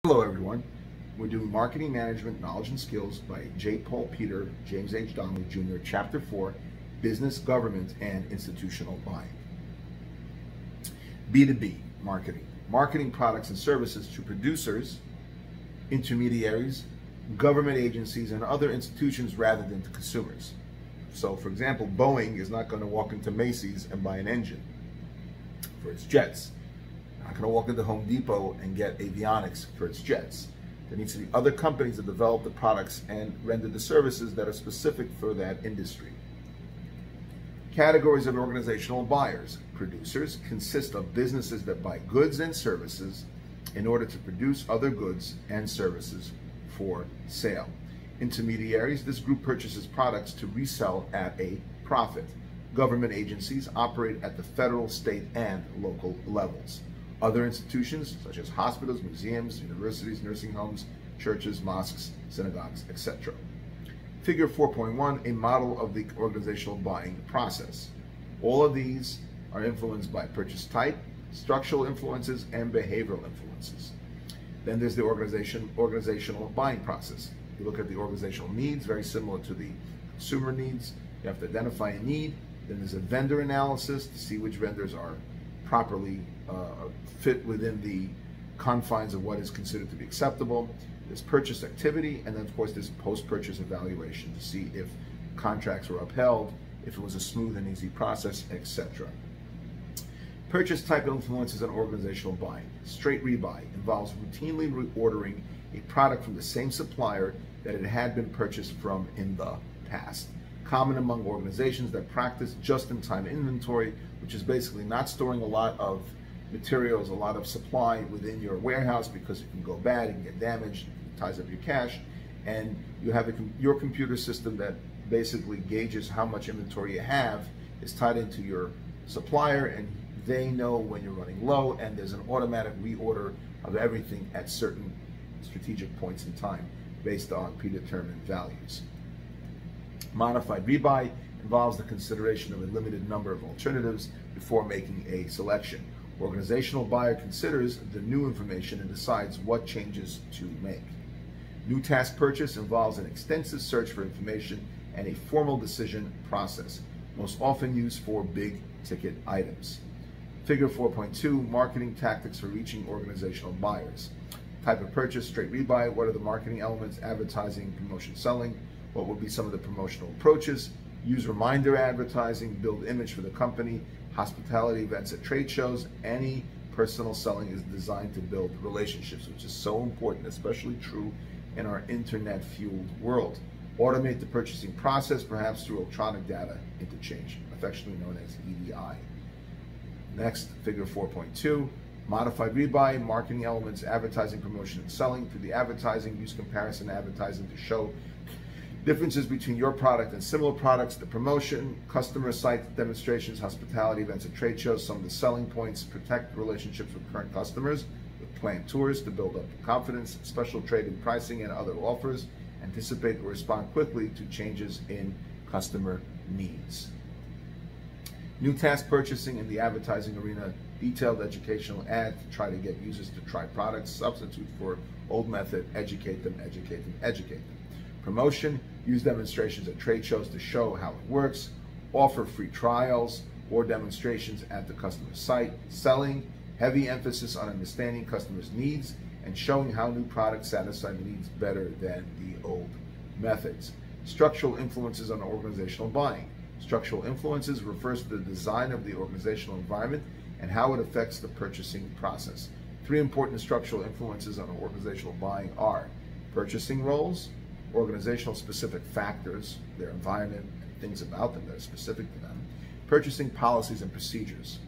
Hello everyone. We're doing Marketing Management Knowledge and Skills by J. Paul Peter, James H. Donnelly Jr., Chapter 4, Business, Government, and Institutional Buying. B2B marketing. Marketing products and services to producers, intermediaries, government agencies, and other institutions rather than to consumers. So, for example, Boeing is not going to walk into Macy's and buy an engine for its jets. Not going to walk into Home Depot and get avionics for its jets. There needs to be other companies that develop the products and render the services that are specific for that industry. Categories of organizational buyers. Producers consist of businesses that buy goods and services in order to produce other goods and services for sale. Intermediaries, this group purchases products to resell at a profit. Government agencies operate at the federal, state, and local levels. Other institutions, such as hospitals, museums, universities, nursing homes, churches, mosques, synagogues, etc. Figure 4.1, a model of the organizational buying process. All of these are influenced by purchase type, structural influences, and behavioral influences. Then there's the organizational buying process. You look at the organizational needs, very similar to the consumer needs. You have to identify a need. Then there's a vendor analysis to see which vendors are properly fit within the confines of what is considered to be acceptable. There's purchase activity, and then of course there's post-purchase evaluation to see if contracts were upheld, if it was a smooth and easy process, etc. Purchase type influences on organizational buying. Straight rebuy involves routinely reordering a product from the same supplier that it had been purchased from in the past. Common among organizations that practice just-in-time inventory, which is basically not storing a lot of materials, a lot of supply within your warehouse because it can go bad, it can get damaged, it ties up your cash, and you have your computer system that basically gauges how much inventory you have is tied into your supplier, and they know when you're running low, and there's an automatic reorder of everything at certain strategic points in time based on predetermined values. Modified rebuy involves the consideration of a limited number of alternatives before making a selection. Organizational buyer considers the new information and decides what changes to make. New task purchase involves an extensive search for information and a formal decision process, most often used for big ticket items. Figure 4.2, marketing tactics for reaching organizational buyers. Type of purchase, straight rebuy. What are the marketing elements? Advertising, promotion, selling. What would be some of the promotional approaches? Use reminder advertising, build image for the company, hospitality events at trade shows. Any personal selling is designed to build relationships, which is so important, especially true in our internet-fueled world. Automate the purchasing process, perhaps through electronic data interchange, affectionately known as EDI. Next, figure 4.2, modified rebuy, marketing elements, advertising, promotion, and selling. Through the advertising, use comparison advertising to show differences between your product and similar products. The promotion, customer site demonstrations, hospitality events at trade shows. Some of the selling points: protect relationships with current customers with planned tours to build up confidence, special trade in pricing and other offers, anticipate or respond quickly to changes in customer needs. New task purchasing in the advertising arena, detailed educational ad to try to get users to try products, substitute for old method, educate them, educate them, educate them. Promotion, use demonstrations at trade shows to show how it works, offer free trials or demonstrations at the customer site. Selling, heavy emphasis on understanding customers' needs and showing how new products satisfy the needs better than the old methods. Structural influences on organizational buying. Structural influences refers to the design of the organizational environment and how it affects the purchasing process. Three important structural influences on organizational buying are purchasing roles, organizational specific factors, their environment, and things about them that are specific to them, purchasing policies and procedures.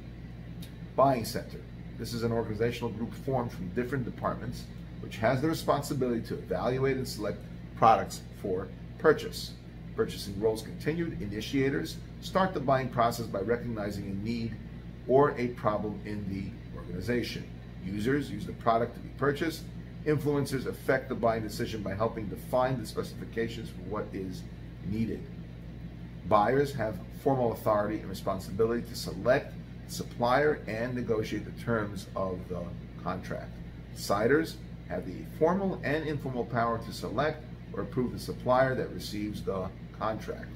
Buying center. This is an organizational group formed from different departments which has the responsibility to evaluate and select products for purchase. Purchasing roles continued. Initiators start the buying process by recognizing a need or a problem in the organization. Users use the product to be purchased. Influencers affect the buying decision by helping define the specifications for what is needed. Buyers have formal authority and responsibility to select supplier and negotiate the terms of the contract. Deciders have the formal and informal power to select or approve the supplier that receives the contract.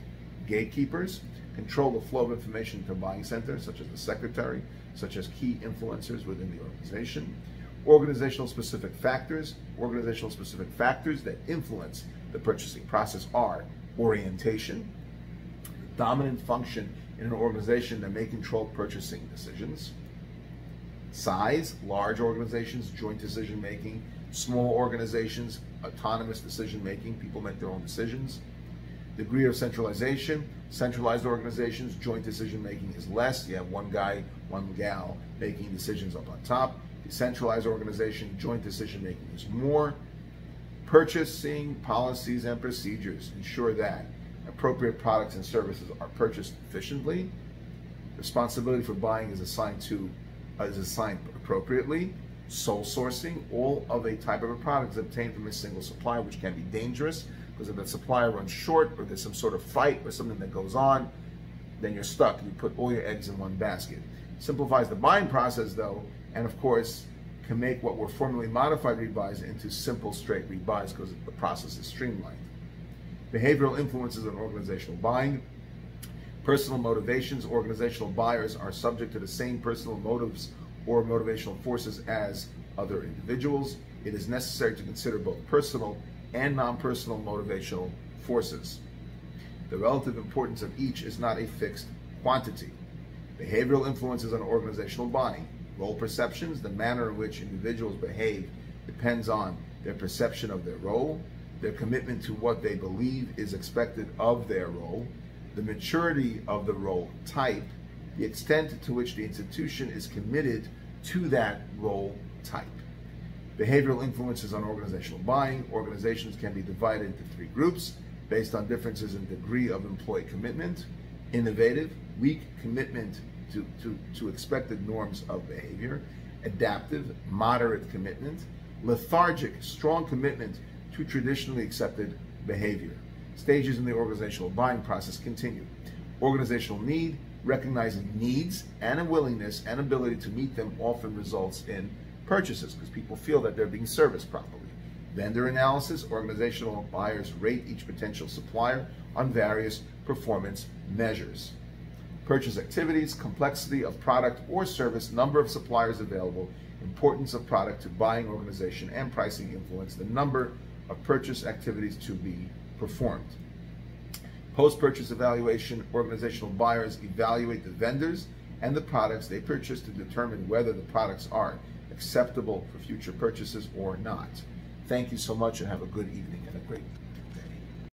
Gatekeepers control the flow of information to buying centers, such as the secretary, such as key influencers within the organization. Organizational specific factors that influence the purchasing process are orientation, the dominant function in an organization that may control purchasing decisions, size, large organizations, joint decision making, small organizations, autonomous decision making, people make their own decisions. Degree of centralization, centralized organizations, joint decision making is less. You have one guy, one gal making decisions up on top. Decentralized organization, joint decision making is more. Purchasing policies and procedures ensure that appropriate products and services are purchased efficiently. Responsibility for buying is assigned appropriately. Sole sourcing, all of a type of a product is obtained from a single supplier, which can be dangerous because if that supplier runs short or there's some sort of fight or something that goes on, then you're stuck. You put all your eggs in one basket. Simplifies the buying process though, and of course can make what were formerly modified rebuys into simple straight rebuys because the process is streamlined. Behavioral influences on organizational buying. Personal motivations. Organizational buyers are subject to the same personal motives or motivational forces as other individuals. It is necessary to consider both personal and non-personal motivational forces. The relative importance of each is not a fixed quantity. Behavioral influences on organizational buying. Role perceptions, the manner in which individuals behave depends on their perception of their role, their commitment to what they believe is expected of their role, the maturity of the role type, the extent to which the institution is committed to that role type. Behavioral influences on organizational buying. Organizations can be divided into three groups based on differences in degree of employee commitment. Innovative, weak commitment to expected norms of behavior. Adaptive, moderate commitment. Lethargic, strong commitment to traditionally accepted behavior. Stages in the organizational buying process continue. Organizational need, recognizing needs and a willingness and ability to meet them often results in purchases because people feel that they're being serviced properly. Vendor analysis, organizational buyers rate each potential supplier on various performance measures. Purchase activities, complexity of product or service, number of suppliers available, importance of product to buying organization and pricing influence the number of purchase activities to be performed. Post-purchase evaluation, organizational buyers evaluate the vendors and the products they purchase to determine whether the products are acceptable for future purchases or not. Thank you so much and have a good evening and a great day.